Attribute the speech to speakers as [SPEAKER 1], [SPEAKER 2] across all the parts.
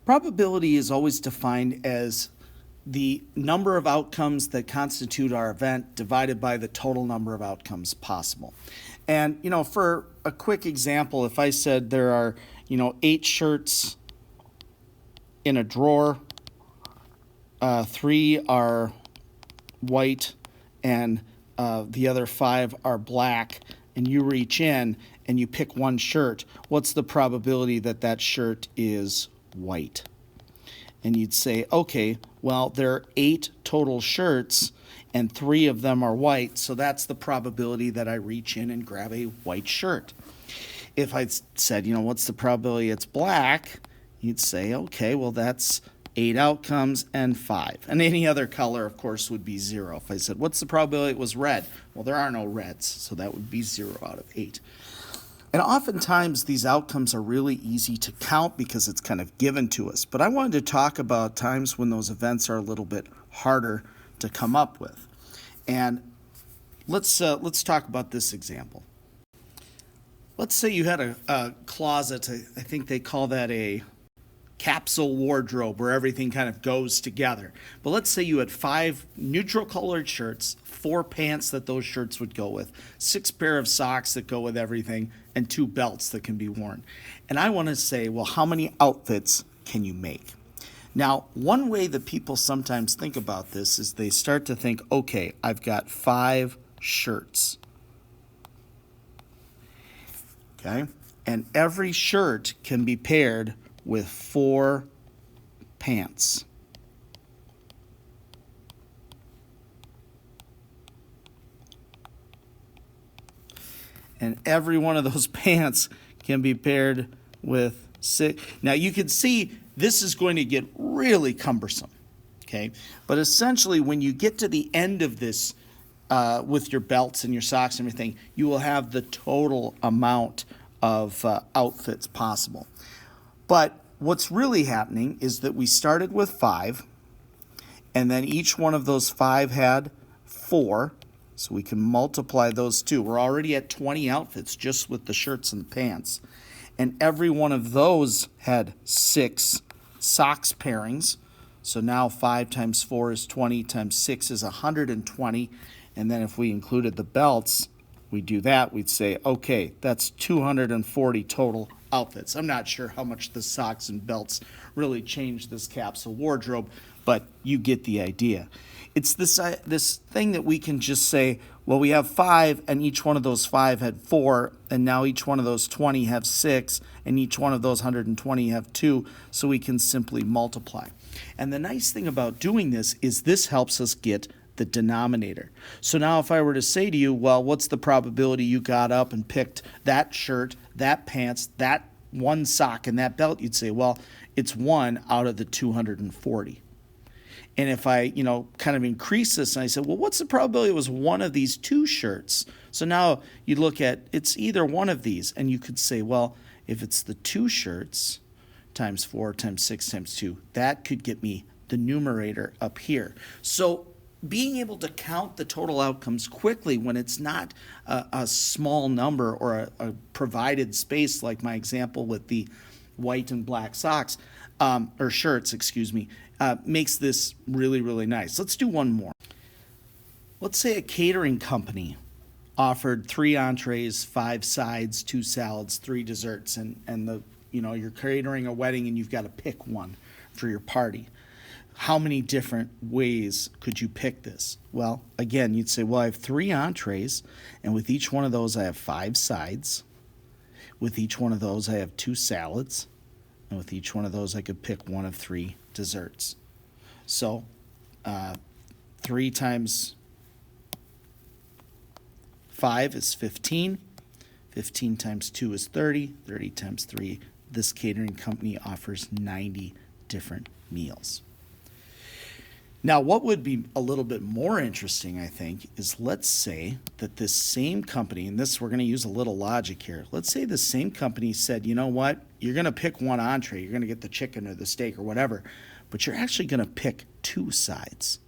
[SPEAKER 1] Probability is always defined as the number of outcomes that constitute our event divided by the total number of outcomes possible. And, for a quick example, if I said there are, 8 shirts in a drawer, 3 are white, and the other 5 are black, and you reach in and you pick one shirt, what's the probability that that shirt is white? And you'd say, okay, well, there are 8 total shirts and 3 of them are white, so that's the probability that I reach in and grab a white shirt. If I said, what's the probability it's black, you'd say, okay, well, that's 8 outcomes and 5. And any other color, of course, would be 0. If I said, what's the probability it was red? Well, there are no reds, so that would be 0 out of 8. And oftentimes these outcomes are really easy to count because it's kind of given to us. But I wanted to talk about times when those events are a little bit harder to come up with. And let's talk about this example. Let's say you had a closet. I think they call that a capsule wardrobe where everything kind of goes together. But let's say you had 5 neutral colored shirts, 4 pants that those shirts would go with, 6 pair of socks that go with everything, and 2 belts that can be worn. And I want to say, well, how many outfits can you make? Now, one way that people sometimes think about this is they start to think, okay, I've got 5 shirts. Okay? And every shirt can be paired with 4 pants. And every one of those pants can be paired with 6. Now you can see this is going to get really cumbersome, okay? But essentially when you get to the end of this with your belts and your socks and everything, you will have the total amount of outfits possible. But what's really happening is that we started with 5, and then each one of those 5 had 4, so we can multiply those 2. We're already at 20 outfits just with the shirts and the pants. And every one of those had 6 socks pairings. So now 5 times 4 is 20, times 6 is 120. And then if we included the belts, we do that, we'd say, okay, that's 240 total outfits. I'm not sure how much the socks and belts really changed this capsule wardrobe, but you get the idea. It's this thing that we can just say, well, we have 5, and each one of those 5 had 4, and now each one of those 20 have 6, and each one of those 120 have 2, so we can simply multiply. And the nice thing about doing this is this helps us get the denominator. So now if I were to say to you, well, what's the probability you got up and picked that shirt, that pants, that one sock, and that belt, you'd say, well, it's 1 out of the 240. And if I, kind of increase this and I said, well, what's the probability it was one of these 2 shirts? So now you look at, it's either one of these, and you could say, well, if it's the 2 shirts times 4 times 6 times 2, that could get me the numerator up here. So being able to count the total outcomes quickly when it's not a small number or a provided space like my example with the white and black socks, or shirts, makes this really, really nice. Let's do one more. Let's say a catering company offered 3 entrees, 5 sides, 2 salads, 3 desserts, and you're catering a wedding and you've got to pick one for your party. How many different ways could you pick this? Well, again, you'd say, well, I have 3 entrees, and with each one of those I have 5 sides. With each one of those I have 2 salads, and with each one of those I could pick one of 3 desserts. So 3 times 5 is 15. 15 times 2 is 30. 30 times 3, this catering company offers 90 different meals. Now, what would be a little bit more interesting, I think, is let's say that this same company, and we're going to use a little logic here. Let's say the same company said, you know what, you're going to pick one entree, you're going to get the chicken or the steak or whatever, but you're actually going to pick 2 sides.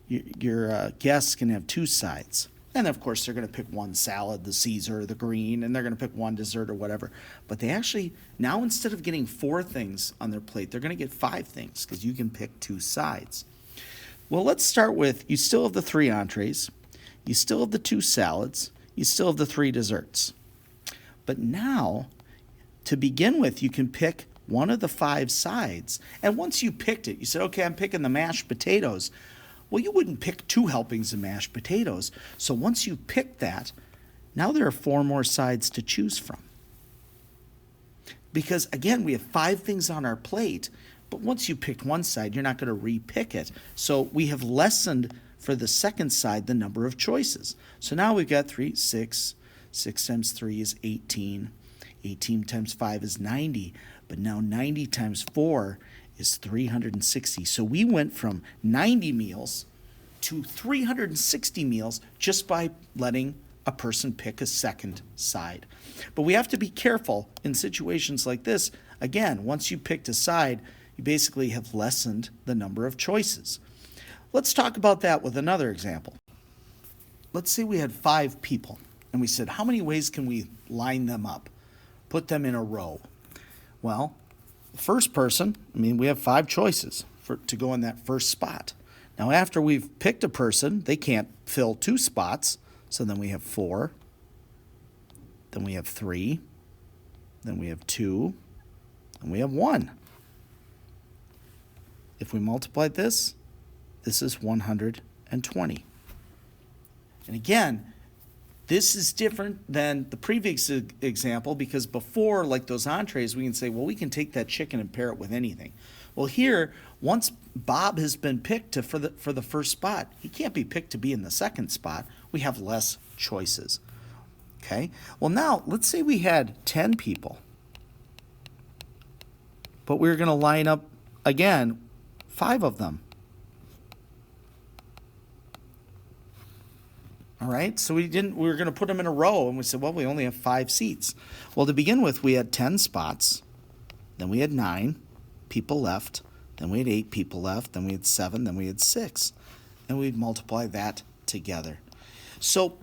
[SPEAKER 1] Your guests can have 2 sides. And of course, they're going to pick one salad, the Caesar, or the green, and they're going to pick one dessert or whatever. But they actually, now instead of getting 4 things on their plate, they're going to get 5 things because you can pick 2 sides. Well, let's start with, you still have the 3 entrees, you still have the 2 salads, you still have the 3 desserts. But now, to begin with, you can pick one of the 5 sides. And once you picked it, you said, okay, I'm picking the mashed potatoes. Well, you wouldn't pick 2 helpings of mashed potatoes. So once you pick that, now there are 4 more sides to choose from. Because again, we have 5 things on our plate, but once you picked one side, you're not going to re-pick it. So we have lessened for the second side the number of choices. So now we've got 3, 6. 6 times 3 is 18. 18 times 5 is 90. But now 90 times 4 is 360. So we went from 90 meals to 360 meals just by letting a person pick a second side. But we have to be careful in situations like this. Again, once you picked a side, you basically have lessened the number of choices. Let's talk about that with another example. Let's say we had 5 people, and we said, how many ways can we line them up? Put them in a row. Well, the first person, we have 5 choices to go in that first spot. Now, after we've picked a person, they can't fill 2 spots. So then we have 4. Then we have 3. Then we have 2. And we have 1. If we multiply this is 120. And again, this is different than the previous example because before, like those entrees, we can say, well, we can take that chicken and pair it with anything. Well, here, once Bob has been picked for the first spot, he can't be picked to be in the second spot. We have less choices. Okay? Well, now, let's say we had 10 people, but we're going to line up, again, 5 of them. All right, so we were going to put them in a row, and we said, well, we only have 5 seats. Well, to begin with, we had 10 spots, then we had 9 people left, then we had 8 people left, then we had 7, then we had 6, and we'd multiply that together. So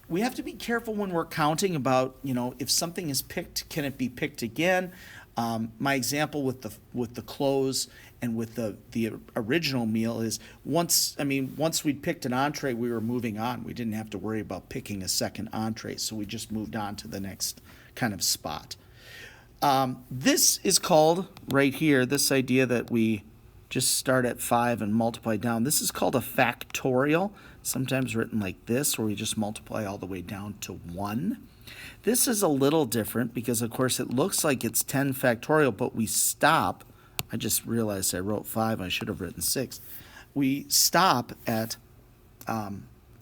[SPEAKER 1] we have to be careful when we're counting about, if something is picked, can it be picked again? My example with the clothes and with the original meal is once we'd picked an entree, we were moving on. We didn't have to worry about picking a second entree, so we just moved on to the next kind of spot. This is called, right here, this idea that we just start at 5 and multiply down. This is called a factorial, sometimes written like this, where we just multiply all the way down to 1. This is a little different because, of course, it looks like it's 10 factorial, but we stop. I just realized I wrote 5. I should have written 6. We stop at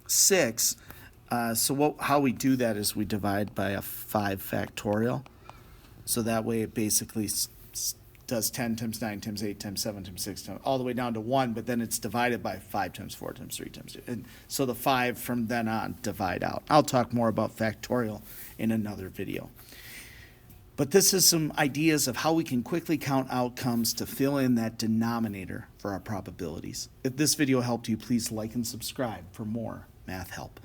[SPEAKER 1] 6. So how we do that is we divide by a 5 factorial. So that way it basically does 10 times 9 times 8 times 7 times 6 times, all the way down to 1, but then it's divided by 5 times 4 times 3 times 2. And so the 5 from then on divide out. I'll talk more about factorial in another video. But this is some ideas of how we can quickly count outcomes to fill in that denominator for our probabilities. If this video helped you, please like and subscribe for more math help.